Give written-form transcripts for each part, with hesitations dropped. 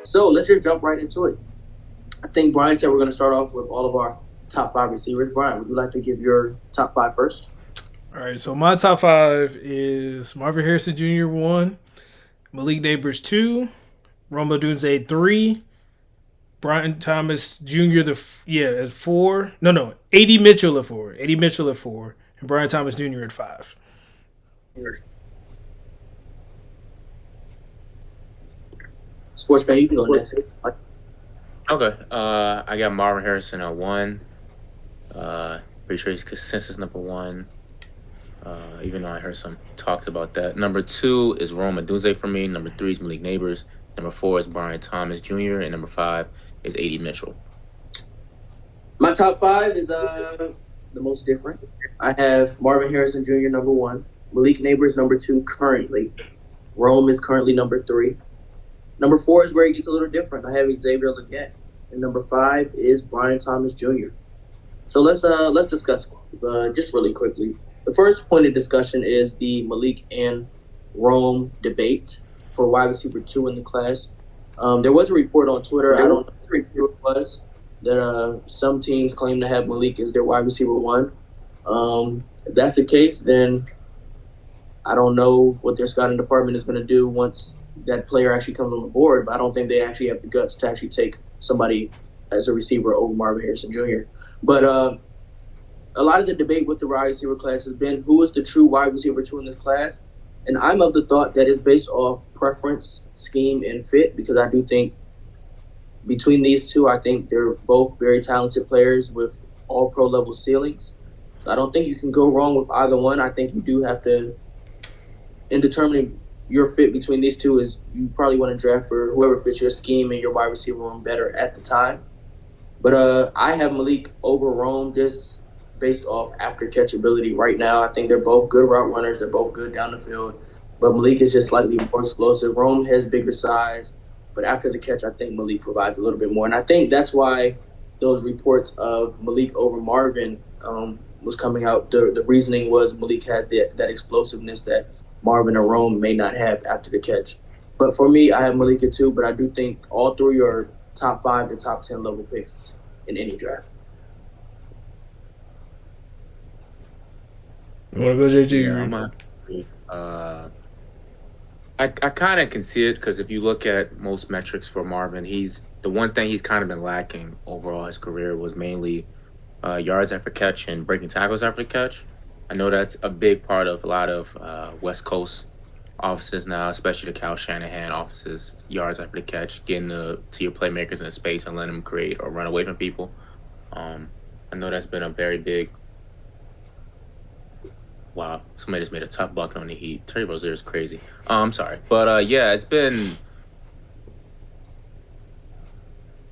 So let's just jump right into it. I think Brian said we're going to start off with all of our top five receivers. Brian, would you like to give your top five first? All right, so my top five is Marvin Harrison Jr. one, Malik Neighbors two, Roma Dunze three, Brian Thomas Jr. At four. No, AD Mitchell at four. AD Mitchell at four, and Brian Thomas Jr. at five. Sports fan, you can go next. Okay. I got Marvin Harrison at one. Pretty sure he's consensus number one. Even though I heard some talks about that. Number two is Roma Dunze for me. Number three is Malik Neighbors. Number four is Brian Thomas Jr. And number five is AD Mitchell. My top five is the most different. I have Marvin Harrison Jr. number one, Malik Neighbors number two currently. Rome is currently number three. Number four is where it gets a little different. I have Xavier Legette. And number five is Brian Thomas Jr. So let's discuss just really quickly. The first point of discussion is the Malik and Rome debate for wide receiver two in the class. There was a report on Twitter. I don't know what the report was that some teams claim to have Malik as their wide receiver one. If that's the case, then I don't know what their scouting department is going to do once that player actually comes on the board. But I don't think they actually have the guts to actually take somebody as a receiver over Marvin Harrison Jr. But a lot of the debate with the wide receiver class has been who is the true wide receiver two in this class. And I'm of the thought that it's based off preference, scheme, and fit, because I do think between these two, I think they're both very talented players with all pro level ceilings. So I don't think you can go wrong with either one. I think you do have to, in determining your fit between these two, is you probably want to draft for whoever fits your scheme and your wide receiver room better at the time. But I have Malik over Rome just based off after catch ability right now. I think they're both good route runners. They're both good down the field. But Malik is just slightly more explosive. Rome has bigger size. But after the catch, I think Malik provides a little bit more. And I think that's why those reports of Malik over Marvin was coming out. The reasoning was Malik has that explosiveness that Marvin or Rome may not have after the catch. But for me, I have Malik at two, but I do think all three are top 5 to top 10 level picks in any draft. You want to go, JG? Yeah, I kind of can see it because if you look at most metrics for Marvin, he's the one thing he's kind of been lacking overall his career was mainly yards after catch and breaking tackles after catch. I know that's a big part of a lot of West Coast offices now, especially the Cal Shanahan offices, yards after the catch, getting to your playmakers in space and letting them create or run away from people. I know that's been a very big. Wow, somebody just made a tough bucket on the Heat. Terry Rozier is crazy. I'm sorry, but yeah, it's been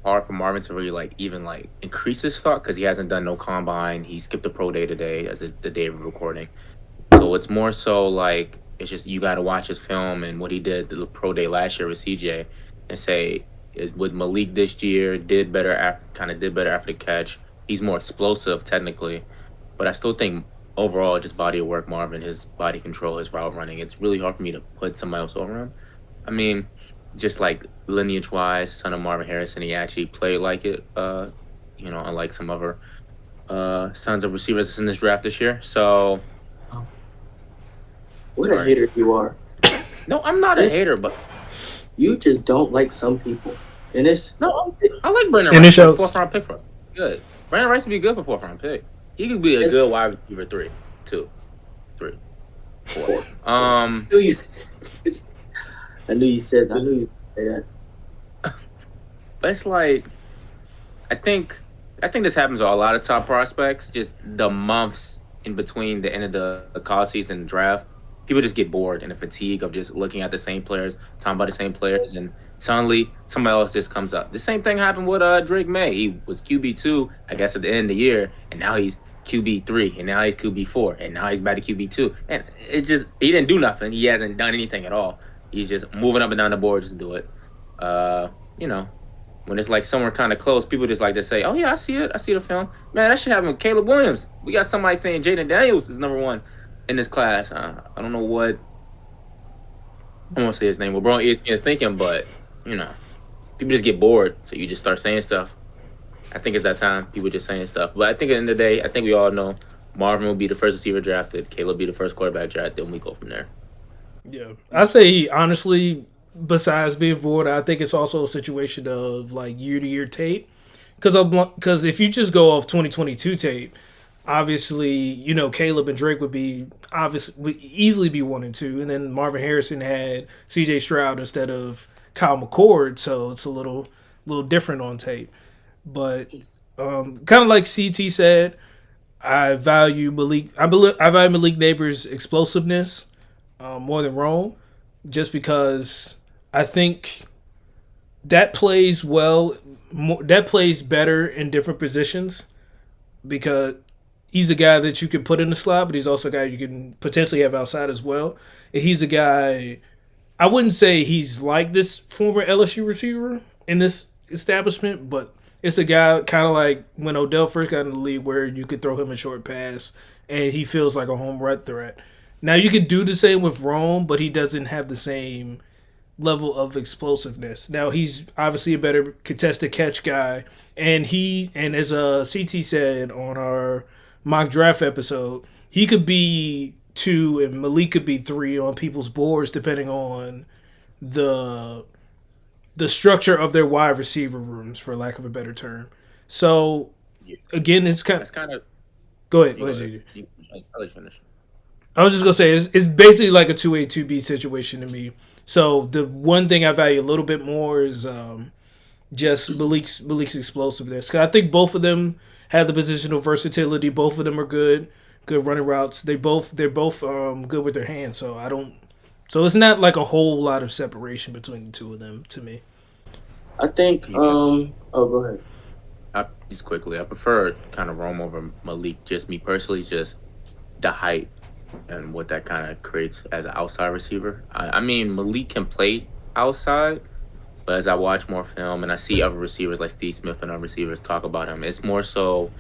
hard for Marvin to really even increase his thought because he hasn't done no combine. He skipped the pro day today as the day of recording. So it's more so it's just you got to watch his film and what he did the pro day last year with CJ and say with Malik this year did better after the catch. He's more explosive technically, but I still think overall just body of work Marvin, his body control, his route running. It's really hard for me to put somebody else over him. I mean, just lineage wise, son of Marvin Harrison, he actually played like it. Unlike some other sons of receivers in this draft this year. So. What a hater you are. No, I'm not a hater, but you just don't like some people. And it's no, I like Brandon Rice. Fourth round pick for him. Good. Brandon Rice would be good for fourth round pick. He could be a good wide receiver 3, 2, 3, 4. I knew you said that. But it's I think this happens to a lot of top prospects. Just the months in between the end of the college season and draft, people just get bored and the fatigue of just looking at the same players, talking about the same players, and suddenly somebody else just comes up. The same thing happened with Drake May. He was QB2, I guess, at the end of the year, and now he's QB3, and now he's QB4, and now he's back to QB2. And he didn't do nothing. He hasn't done anything at all. He's just moving up and down the board, just do it. When it's somewhere kind of close, people just like to say, oh, yeah, I see it. I see the film. Man, that should happen with Caleb Williams. We got somebody saying Jaden Daniels is number one in this class. I don't know what I won't say his name. Well, bro, is thinking, but people just get bored, so you just start saying stuff. I think it's that time. People just saying stuff. But I think at the end of the day, I think we all know Marvin will be the first receiver drafted. Caleb will be the first quarterback drafted. Then we go from there. Yeah, I say honestly, besides being bored, I think it's also a situation of like year to year tape. Because if you just go off 2022 tape, obviously Caleb and Drake would easily be 1 and 2, and then Marvin Harrison had C.J. Stroud instead of Kyle McCord, so it's a little different on tape. But kind of like CT said, I value Malik. I value Malik Neighbors' explosiveness more than Rome, just because I think that plays well. That plays better in different positions because he's a guy that you can put in the slot, but he's also a guy you can potentially have outside as well. And he's a guy. I wouldn't say he's like this former LSU receiver in this establishment, but it's a guy kind of like when Odell first got in the league, where you could throw him a short pass and he feels like a home run threat. Now you could do the same with Rome, but he doesn't have the same level of explosiveness. Now he's obviously a better contested catch guy, and as CT said on our mock draft episode, he could be 2 and Malik could be 3 on people's boards depending on the the structure of their wide receiver rooms, for lack of a better term. So Yeah. again, it's kind. That's kind of Go ahead, you go go ahead, ahead. JJ. I'll let you finish. I was just gonna say it's basically like a 2A 2B situation to me. So the one thing I value a little bit more is just Malik's explosiveness. 'Cause I think both of them have the positional versatility. Both of them are good running routes. They're both good with their hands. So I don't. So it's not like a whole lot of separation between the two of them to me. I think. Yeah. Oh, go ahead. Just quickly, I prefer kind of Rome over Malik. Just me personally, just the height and what that kind of creates as an outside receiver. I mean, Malik can play outside, but as I watch more film and I see other receivers like Steve Smith and other receivers talk about him, it's more so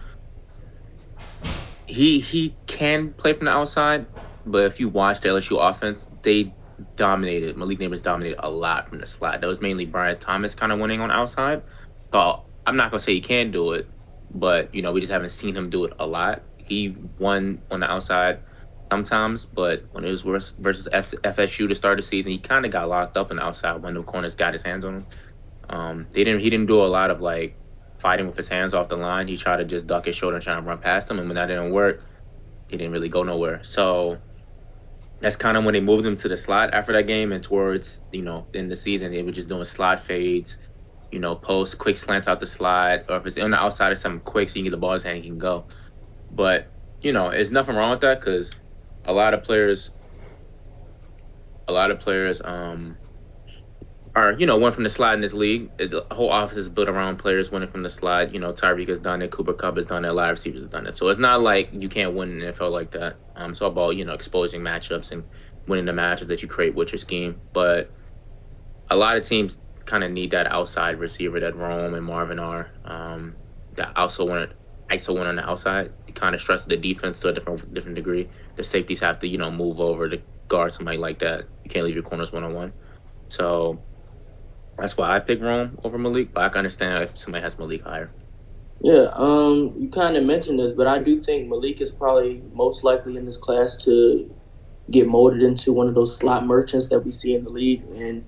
he can play from the outside. But if you watch the LSU offense, they dominated. Malik Neighbors dominated a lot from the slot. That was mainly Brian Thomas kind of winning on the outside. So I'm not gonna say he can do it, but we just haven't seen him do it a lot. He won on the outside sometimes, but when it was versus FSU to start the season, he kind of got locked up on the outside when the corners got his hands on him. He didn't do a lot of like fighting with his hands off the line. He tried to just duck his shoulder and try to run past him, and when that didn't work, he didn't really go nowhere. So that's kind of when they moved him to the slot after that game, and towards in the season they were just doing slot fades, post quick slants out the slot, or if it's on the outside or something quick so you can get the ball in his hand, he can go. But there's nothing wrong with that because a lot of players, are went from the slot in this league. The whole office is built around players winning from the slot. Tyreek has done it, Cooper Kupp has done it, a lot of receivers have done it. So it's not like you can't win in the NFL like that. It's all about exposing matchups and winning the matchup that you create with your scheme. But a lot of teams kind of need that outside receiver that Rome and Marvin are. That also want ISO one on the outside. It kind of stresses the defense to a different degree. The safeties have to move over to guard somebody like that. You can't leave your corners 1-on-1. So that's why I pick Rome over Malik. But I can understand if somebody has Malik higher. Yeah, you kind of mentioned this, but I do think Malik is probably most likely in this class to get molded into one of those slot merchants that we see in the league. And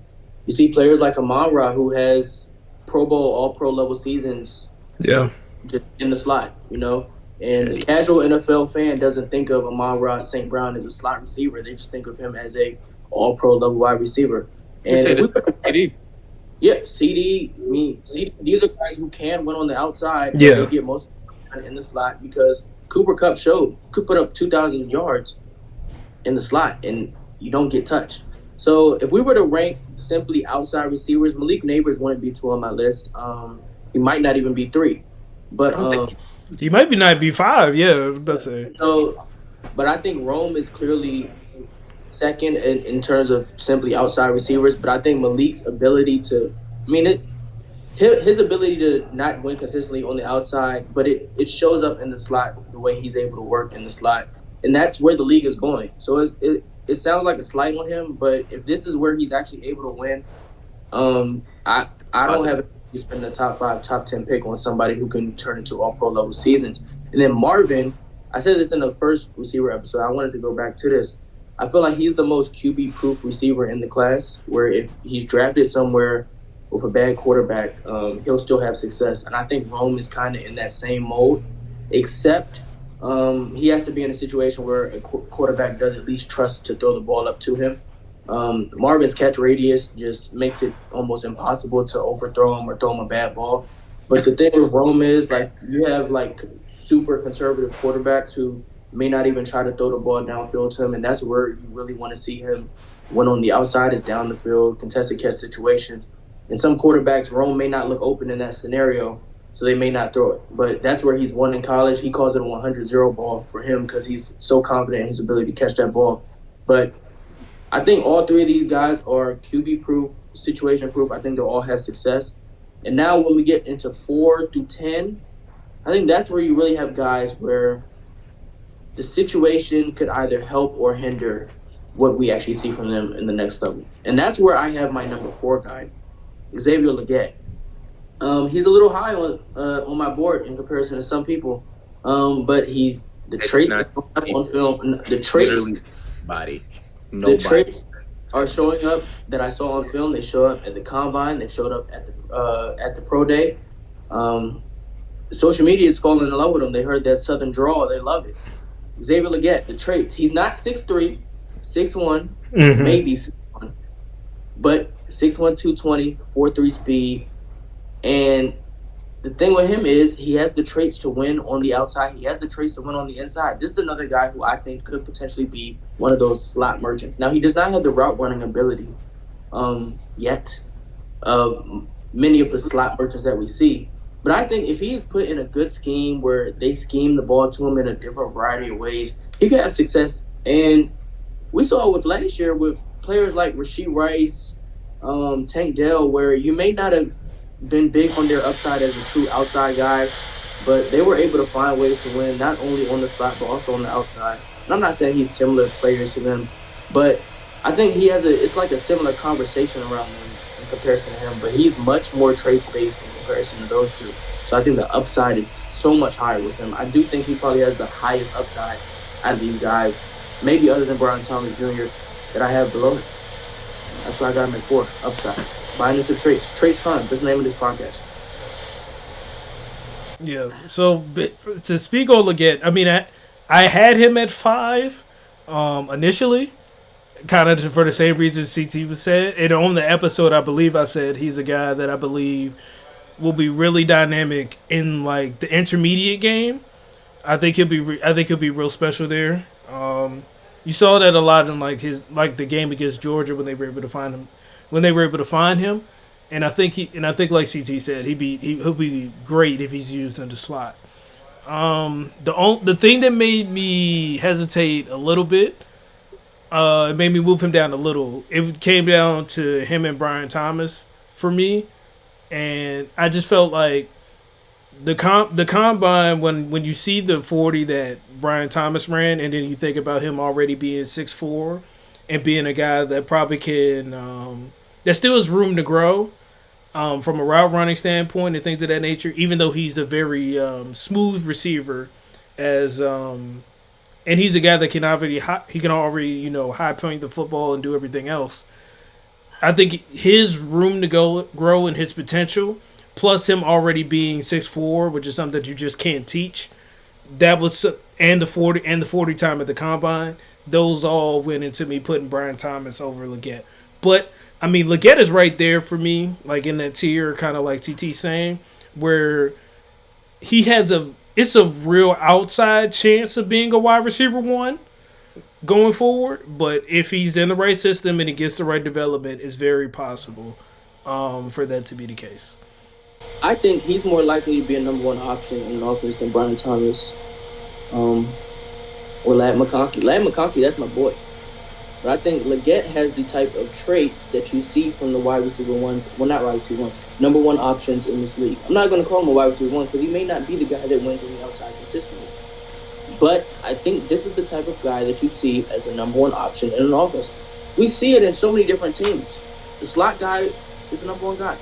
you see players like Amon-Ra who has Pro Bowl, All-Pro level seasons Yeah. just in the slot, And the casual NFL fan doesn't think of Amon-Ra St. Brown as a slot receiver. They just think of him as a All-Pro level wide receiver. And CD. yeah, CD. These are guys who can win on the outside. Yeah. They get most in the slot because Cooper Kupp could put up 2,000 yards in the slot and you don't get touched. So if we were to rank simply outside receivers, Malik Neighbors wouldn't be 2 on my list. He might not even be 3. But He might be 9B5, yeah, that's it. But I think Rome is clearly second in terms of simply outside receivers. But I think Malik's ability his ability to not win consistently on the outside, but it shows up in the slot the way he's able to work in the slot, and that's where the league is going. So it sounds like a slight on him, but if this is where he's actually able to win, I don't have to spend the top 5, top 10 pick on somebody who can turn into all pro level seasons. And then Marvin, I said this in the first receiver episode. I wanted to go back to this. I feel like he's the most QB proof receiver in the class. Where if he's drafted somewhere with a bad quarterback, he'll still have success. And I think Rome is kind of in that same mode, except he has to be in a situation where a quarterback does at least trust to throw the ball up to him. Marvin's catch radius just makes it almost impossible to overthrow him or throw him a bad ball. But the thing with Rome is, like, you have, like, super conservative quarterbacks who may not even try to throw the ball downfield to him, and that's where you really want to see him when on the outside is down the field, contested catch situations. And some quarterbacks, Rome may not look open in that scenario, so they may not throw it. But that's where he's won in college. He calls it a 100-0 ball for him because he's so confident in his ability to catch that ball. But I think all three of these guys are QB proof, situation proof. I think they'll all have success. And now when we get into 4 through 10, I think that's where you really have guys where the situation could either help or hinder what we actually see from them in the next level. And that's where I have my number 4 guy, Xavier Legette. He's a little high on my board in comparison to some people, but the traits on film. The traits, body. The traits are showing up that I saw on film. They show up at the combine. They showed up at the pro day. Social media is falling in love with him. They heard that Southern drawl. They love it. Xavier Legette, the traits. He's not 6'3", 6'1", maybe 6'1", but 6'1", 220, 4.3 speed. And the thing with him is he has the traits to win on the outside. He has the traits to win on the inside. This is another guy who I think could potentially be one of those slot merchants. Now, he does not have the route running ability yet of many of the slot merchants that we see. But I think if he is put in a good scheme where they scheme the ball to him in a different variety of ways, he could have success. And we saw it with last year with players like Rashee Rice, Tank Dell, where you may not have been big on their upside as a true outside guy, but they were able to find ways to win not only on the slot but also on the outside. And I'm not saying he's similar players to them, but I think it's like a similar conversation around him in comparison to him, but he's much more traits-based in comparison to those two. So I think the upside is so much higher with him. I do think he probably has the highest upside out of these guys, maybe other than Brian Thomas Jr., that I have below him. That's why I got him at 4, upside. Buying into traits. Traits Tron. That's the name of this podcast. Yeah. So to speak on Legette, I mean, I had him at 5 initially, kind of for the same reasons CT was said. And on the episode, I believe I said he's a guy that I believe will be really dynamic in like the intermediate game. I think he'll be real special there. You saw that a lot in like the game against Georgia when they were able to find him. And I think like CT said, he'll be great if he's used in the slot. The thing that made me hesitate a little bit, it made me move him down a little. It came down to him and Brian Thomas for me, and I just felt like the combine when you see the 40 that Brian Thomas ran, and then you think about him already being 6'4" and being a guy that probably can that still has room to grow from a route running standpoint and things of that nature. Even though he's a very smooth receiver, and he's a guy that can already high point the football and do everything else. I think his room to grow and his potential, plus him already being 6'4", which is something that you just can't teach. That was and the 40 time at the combine. Those all went into me putting Brian Thomas over Legette. But I mean, Legette is right there for me, like in that tier, kind of like TT saying, where it's a real outside chance of being a wide receiver 1 going forward. But if he's in the right system and he gets the right development, it's very possible for that to be the case. I think he's more likely to be a number 1 option in an offense than Brian Thomas or Ladd McConkey. Ladd McConkey, that's my boy. But I think Legette has the type of traits that you see from the wide receiver 1s. Well, not wide receiver 1s. Number 1 options in this league. I'm not going to call him a wide receiver 1 because he may not be the guy that wins on the outside consistently. But I think this is the type of guy that you see as a number 1 option in an offense. We see it in so many different teams. The slot guy is the number one guy.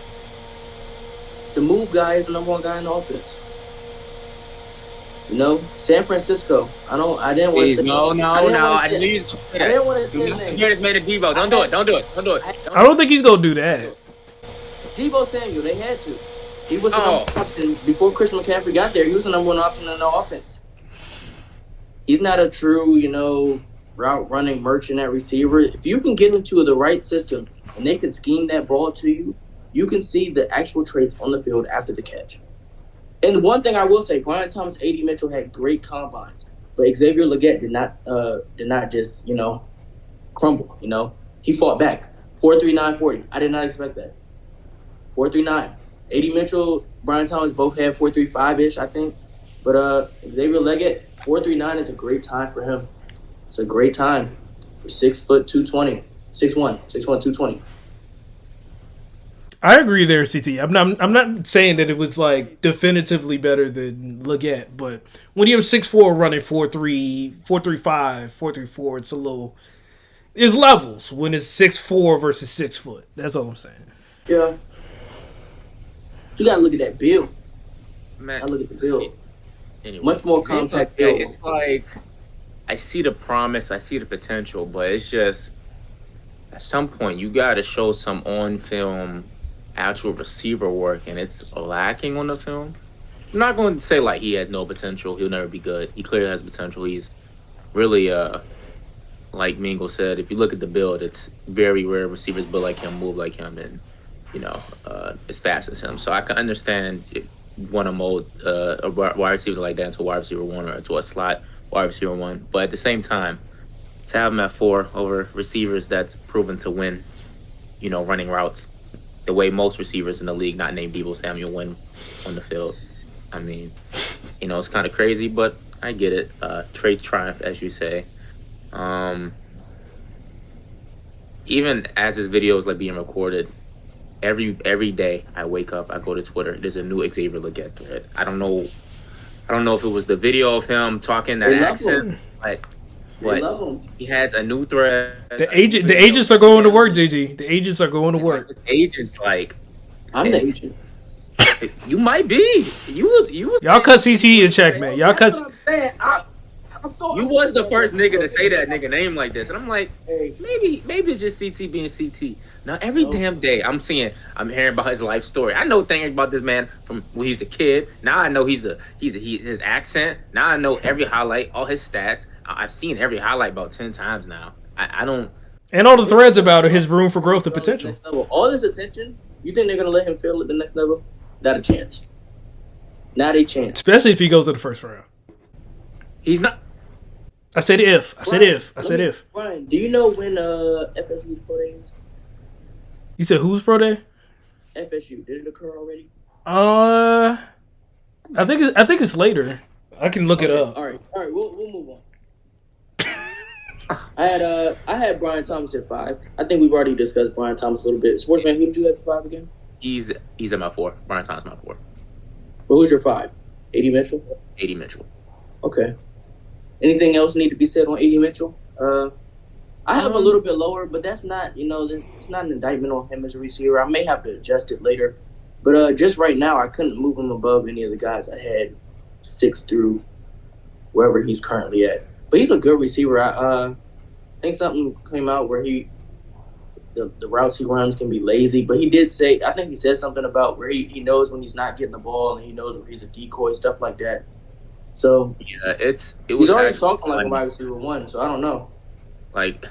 The move guy is the number one guy in the offense. You know, San Francisco. I didn't want to Please, say. no. I knew you was gonna say I didn't want to that. Do say his not name. compare this man to Debo. Don't do it. Don't do it. Don't do it. I don't think he's gonna do that. Debo Samuel, they had to. He was the number one option before Christian McCaffrey got there. He was the number one option in the offense. He's not a true, route running merchant at receiver. If you can get into the right system and they can scheme that ball to you, you can see the actual traits on the field after the catch. And one thing I will say, Brian Thomas, A.D. Mitchell had great combines, but Xavier Legette did not just crumble. He fought back. 4.39 40. I did not expect that. 4.39. A.D. Mitchell, Brian Thomas both had 4.35 ish, I think. But Xavier Legette, 4.39 is a great time for him. It's a great time for 6 foot 220, 6'1", 220. I agree there, CT. I'm not saying that it was like definitively better than Legette, but when you have 6'4" running 4.3, 4.35, 4.34, it's a little. There's levels when it's 6'4" versus 6 foot. That's all I'm saying. Yeah. You gotta look at that build. Man, I look at the build. Anyway, Much more compact build. It's like I see the promise, I see the potential, but it's just at some point you got to show some on-film actual receiver work, and it's lacking on the film. I'm not going to say like he has no potential. He'll never be good. He clearly has potential. He's really, like Mingo said, if you look at the build, it's very rare receivers build like him, move like him, and as fast as him. So I can understand want to mold a wide receiver like that into a wide receiver 1 or to a slot wide receiver 1. But at the same time, to have him at 4 over receivers that's proven to win, running routes the way most receivers in the league, not named Deebo Samuel, win on the field. I mean, it's kind of crazy, but I get it. Trade triumph, as you say. Even as this video is like being recorded, every day I wake up, I go to Twitter. There's a new Xavier Legette thread. I don't know if it was the video of him talking that accent, but he has a new thread. The agents are going to work, JG. The agents are going to work. His agents I'm the agent. You might be. You was. Y'all cut CT in check, man. Y'all cut. I'm saying. You was the first nigga to say that nigga name like this, and I'm like, hey, maybe it's just CT being CT. Now every damn day I'm hearing about his life story. I know things about this man from when he was a kid. Now I know his accent. Now I know every highlight, all his stats. I've seen every highlight about 10 times now. I don't. And all the threads about his room for growth and potential. All this attention, you think they're gonna let him feel at the next level? Not a chance. Not a chance. Especially if he goes to the first round. He's not. I said if. Brian, do you know when FSU's pro day is? You said who's pro day? FSU. Did it occur already? I think it's later. I can look it up. All right. We'll move on. I had Brian Thomas at 5. I think we've already discussed Brian Thomas a little bit. SportsFan, who did you have for 5 again? He's at my 4. Brian Thomas my 4. But who's your 5? A.D. Mitchell? A.D. Mitchell. Okay. Anything else need to be said on A.D. Mitchell? I have a little bit lower, but that's not, it's not an indictment on him as a receiver. I may have to adjust it later. But just right now, I couldn't move him above any of the guys I had 6 through wherever he's currently at. But he's a good receiver. I think something came out where the routes he runs can be lazy. But he did say, I think he said something about where he knows when he's not getting the ball and he knows where he's a decoy, stuff like that. So yeah, he's already talking like a wide receiver 1, so I don't know. Like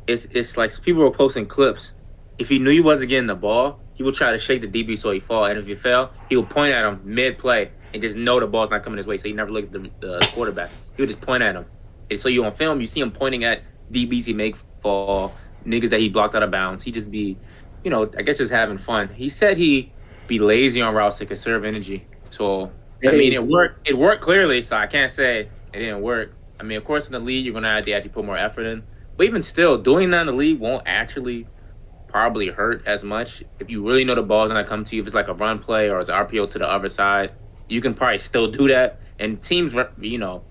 it's like people were posting clips. If he knew he wasn't getting the ball, he would try to shake the DB so he fall, and if he fell, he would point at him mid play and just know the ball's not coming his way, so he never looked at the quarterback. He would just point at him. And so you on film, you see him pointing at DBs he make fall, niggas that he blocked out of bounds. He just be, I guess just having fun. He said he be lazy on routes to conserve energy. So I mean, it worked. It worked clearly, so I can't say it didn't work. I mean, of course, in the league, you're going to have to actually put more effort in. But even still, doing that in the league won't actually probably hurt as much. If you really know the ball's going to come to you, if it's like a run play or it's an RPO to the other side, you can probably still do that. And teams,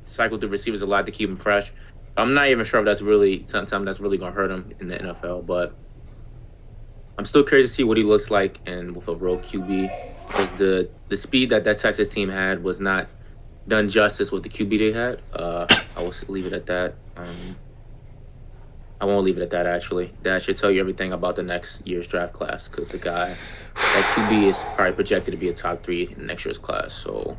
cycle through receivers a lot to keep them fresh. I'm not even sure if that's really something that's really going to hurt them in the NFL. But I'm still curious to see what he looks like and with a real QB because the speed that Texas team had was not done justice with the QB they had. I will leave it at that. I won't leave it at that. Actually, that should tell you everything about the next year's draft class because the guy that QB is probably projected to be a top 3 in next year's class. So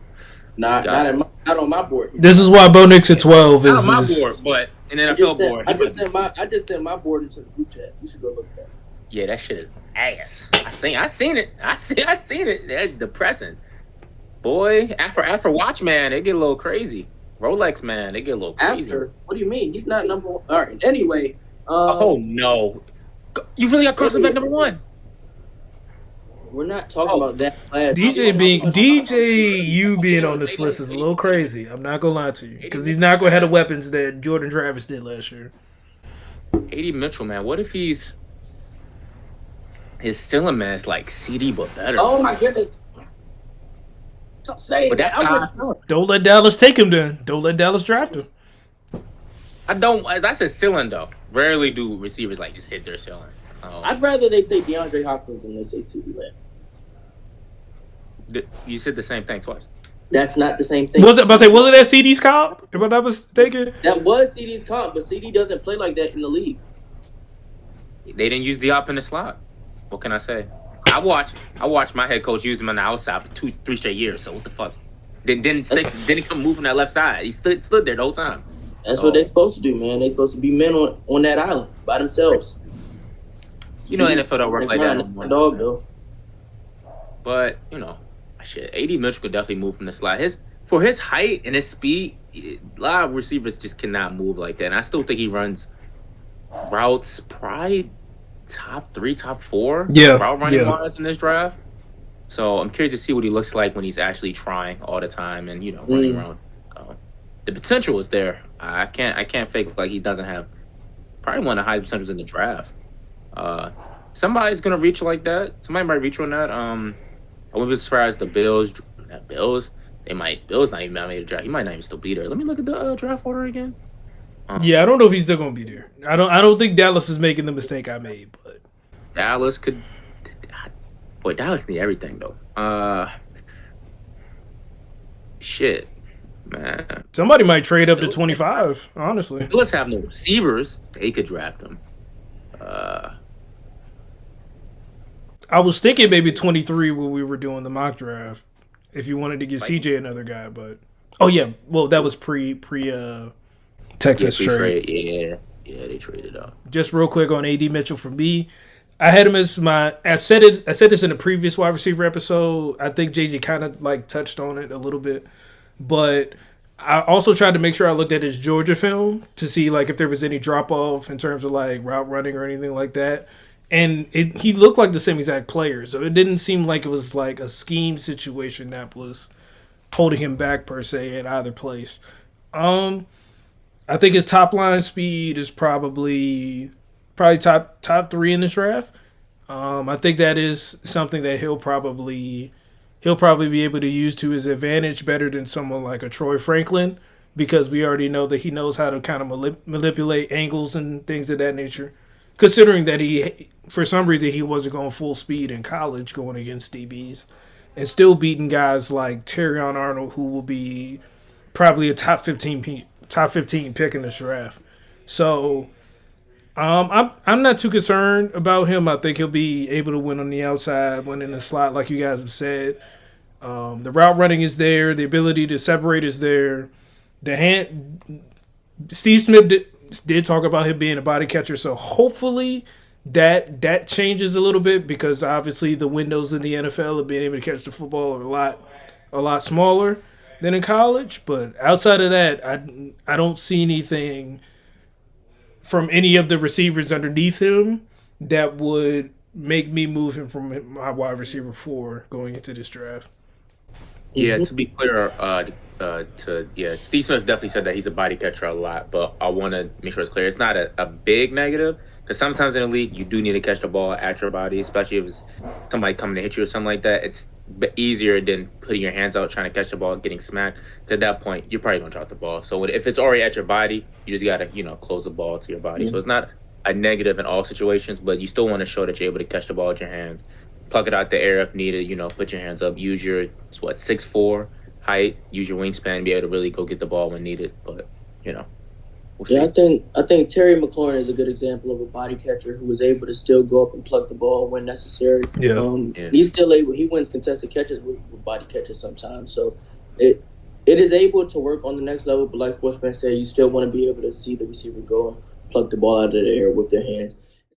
not on my board. This is why Bo Nix at 12 is not on my board, but an NFL board. I just sent my board into the group chat. You should go look at that. Yeah, that shit is ass. I seen it. I seen it. That's depressing. Boy, after Watchman, it get a little crazy. Rolex man, they get a little crazy. What do you mean? He's not number one. All right. Anyway. Oh no, you really got Carson back number 1. We're not talking about that class. DJ being on this list is a little crazy. I'm not gonna lie to you because he's not gonna have the weapons that Jordan Travis did last year. AD Mitchell, man, what if his ceiling man is like CD but better? Oh my goodness. Stop saying that. Don't let Dallas take him then. Don't let Dallas draft him. That's a ceiling though. Rarely do receivers like just hit their ceiling. I'd rather they say DeAndre Hopkins than they say CeeDee Lamb. You said the same thing twice. That's not the same thing. Was it that CD's comp? If I'm not mistaken, that was CD's comp, but CD doesn't play like that in the league. They didn't use Diop in the slot. What can I say? I watched my head coach use him on the outside for 3 straight years. So what the fuck? Didn't come move from that left side. He stood there the whole time. That's what they're supposed to do, man. They're supposed to be men on that island by themselves. You know, NFL don't work like that anymore. Dog though. But shit, AD Mitchell could definitely move from the slot. For his height and his speed, a lot of receivers just cannot move like that. And I still think he runs routes probably top 3, top 4 route running wise in this draft. So I'm curious to see what he looks like when he's actually trying all the time and running around. The potential is there. I can't fake like he doesn't have probably one of the highest potentials in the draft. Somebody's gonna reach like that. Somebody might reach on that. I wouldn't be surprised the Bills. Bills not even made a draft. He might not even still be there. Let me look at the draft order again. I don't know if he's still gonna be there. I don't think Dallas is making the mistake I made, but Dallas could. Boy, Dallas need everything though. Shit, man. Somebody might trade up to 25. Honestly, let's have no receivers. They could draft them. I was thinking maybe 23 when we were doing the mock draft. If you wanted to give CJ another guy, but that was pre Texas trade. Yeah, they traded up. Just real quick on AD Mitchell for me, I had him as I said this in a previous wide receiver episode. I think JG kind of touched on it a little bit, but I also tried to make sure I looked at his Georgia film to see if there was any drop off in terms of route running or anything like that. And he looked like the same exact player, so it didn't seem like it was a scheme situation that was holding him back per se at either place. I think his top line speed is probably top 3 in this draft. I think that is something that he'll probably be able to use to his advantage better than someone like a Troy Franklin, because we already know that he knows how to kind of manipulate angles and things of that nature. Considering that he, for some reason, he wasn't going full speed in college going against DBs and still beating guys like Terrion Arnold, who will be probably a top 15 pick in this draft. So I'm not too concerned about him. I think he'll be able to win on the outside, win in the slot, like you guys have said. The route running is there. The ability to separate is there. Steve Smith did talk about him being a body catcher, so hopefully that changes a little bit, because obviously the windows in the NFL of being able to catch the football are a lot smaller than in college. But outside of that, I don't see anything from any of the receivers underneath him that would make me move him from my wide receiver 4 going into this draft. Yeah, to be clear, Steve Smith definitely said that he's a body catcher a lot, but I want to make sure it's clear. It's not a big negative, because sometimes in the league, you do need to catch the ball at your body, especially if it's somebody coming to hit you or something like that. It's easier than putting your hands out trying to catch the ball and getting smacked. At that point, you're probably going to drop the ball. So if it's already at your body, you just got to, close the ball to your body. So it's not a negative in all situations, but you still want to show that you're able to catch the ball with your hands, pluck it out the air if needed. Put your hands up, use your 6'4" height, use your wingspan, be able to really go get the ball when needed. But we'll see. Yeah, I think Terry McLaurin is a good example of a body catcher who was able to still go up and pluck the ball when necessary. Yeah. He's still able. He wins contested catches with body catches sometimes. So it is able to work on the next level. But like SportsFan said, you still want to be able to see the receiver go and pluck the ball out of the air with their hands.